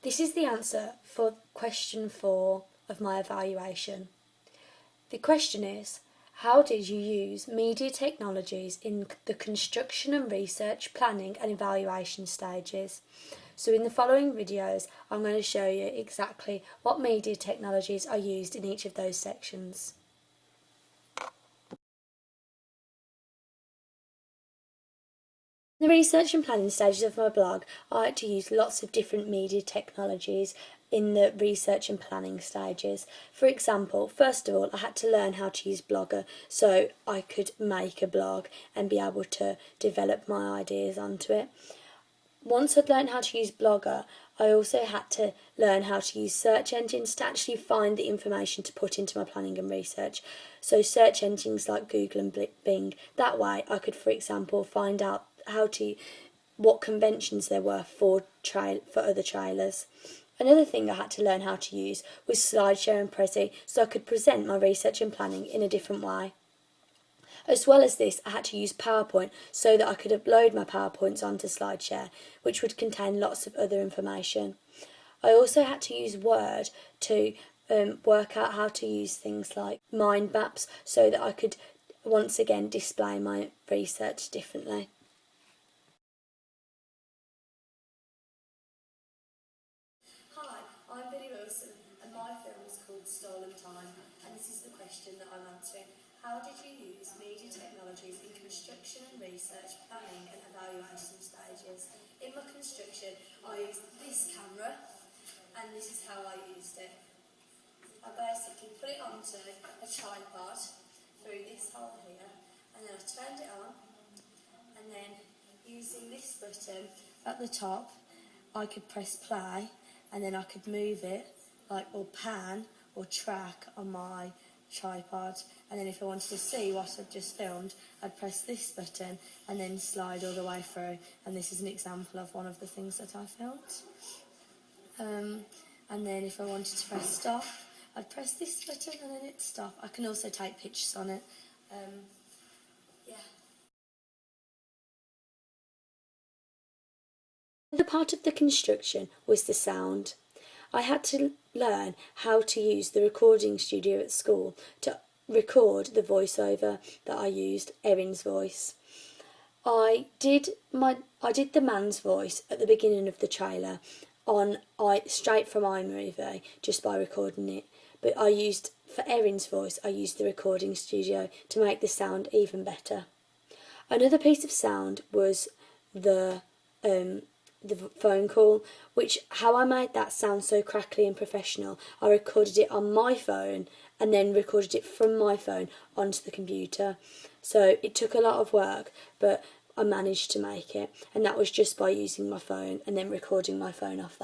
This is the answer for question 4 of my evaluation. The question is, how did you use media technologies in the construction and research, planning and evaluation stages? So in the following videos, I'm going to show you exactly what media technologies are used in each of those sections. In the research and planning stages of my blog, I had to use lots of different media technologies in the research and planning stages. For example, first of all, I had to learn how to use Blogger so I could make a blog and be able to develop my ideas onto it. Once I'd learned how to use Blogger, I also had to learn how to use search engines to actually find the information to put into my planning and research. So search engines like Google and Bing. That way I could, for example, find out what conventions there were for other trailers. Another thing I had to learn how to use was SlideShare and Prezi so I could present my research and planning in a different way. As well as this, I had to use PowerPoint so that I could upload my PowerPoints onto SlideShare, which would contain lots of other information. I also had to use Word to work out how to use things like mind maps so that I could once again display my research differently. Hi, I'm Billy Wilson and my film is called Stolen Time, and this is the question that I'm answering. How did you use media technologies in construction and research, planning and evaluation stages? In my construction, I used this camera and this is how I used it. I basically put it onto a tripod through this hole here and then I turned it on, and then using this button at the top I could press play and then I could move it or pan or track on my tripod, and then if I wanted to see what I've just filmed I'd press this button and then slide all the way through, and this is an example of one of the things that I filmed. And then if I wanted to press stop I'd press this button and then it'd stop. I can also take pictures on it. The part of the construction was the sound. I had to learn how to use the recording studio at school to record the voiceover that I used, Erin's voice. I did the man's voice at the beginning of the trailer straight from iMovie just by recording it. But for Erin's voice, I used the recording studio to make the sound even better. Another piece of sound was the phone call, how I made that sound so crackly and professional. I recorded it on my phone and then recorded it from my phone onto the computer. So it took a lot of work, but I managed to make it, and that was just by using my phone and then recording my phone off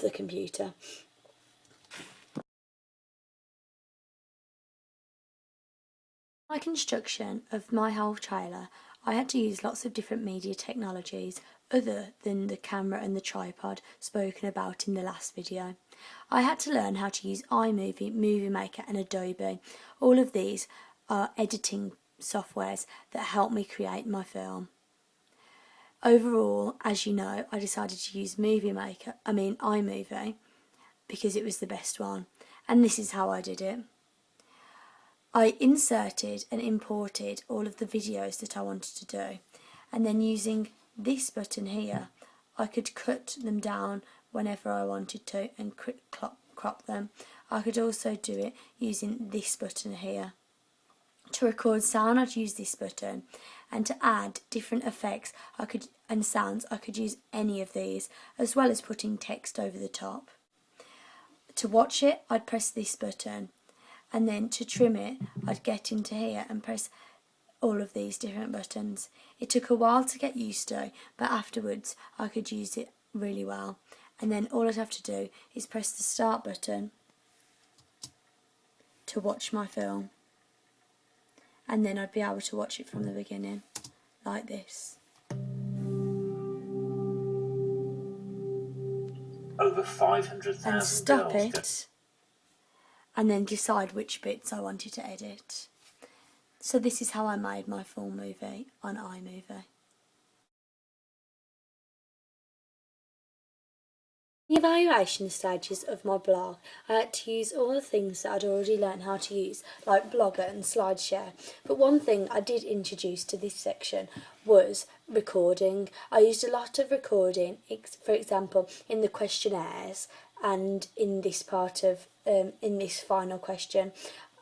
the computer. My construction of my whole trailer, I had to use lots of different media technologies other than the camera and the tripod spoken about in the last video. I had to learn how to use iMovie, Movie Maker and Adobe. All of these are editing softwares that help me create my film. Overall, as you know, I decided to use iMovie because it was the best one, and this is how I did it. I inserted and imported all of the videos that I wanted to do, and then using this button here I could cut them down whenever I wanted to and crop them. I could also do it using this button here. To record sound I'd use this button, and to add different effects and sounds I could use any of these, as well as putting text over the top. To watch it I'd press this button, and then to trim it I'd get into here and press all of these different buttons. It took a while to get used to, but afterwards I could use it really well. And then all I'd have to do is press the start button to watch my film, and then I'd be able to watch it from the beginning like this. Over 500,000 and stop it and then decide which bits I wanted to edit. So this is how I made my full movie on iMovie. The evaluation stages of my blog, I had to use all the things that I'd already learned how to use, like Blogger and SlideShare. But one thing I did introduce to this section was recording. I used a lot of recording, for example, in the questionnaires and in this part of, in this final question.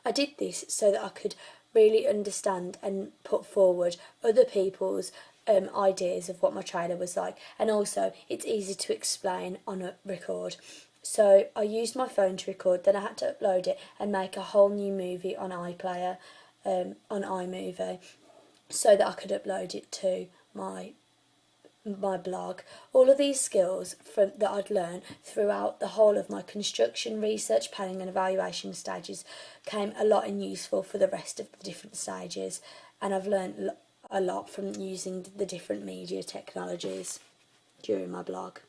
I did this so that I could really understand and put forward other people's ideas of what my trailer was like, and also it's easy to explain on a record. So I used my phone to record, then I had to upload it and make a whole new movie on iPlayer, on iMovie, so that I could upload it to my blog. All of these skills that I'd learned throughout the whole of my construction, research, planning and evaluation stages came a lot in useful for the rest of the different stages, and I've learned a lot from using the different media technologies during my blog.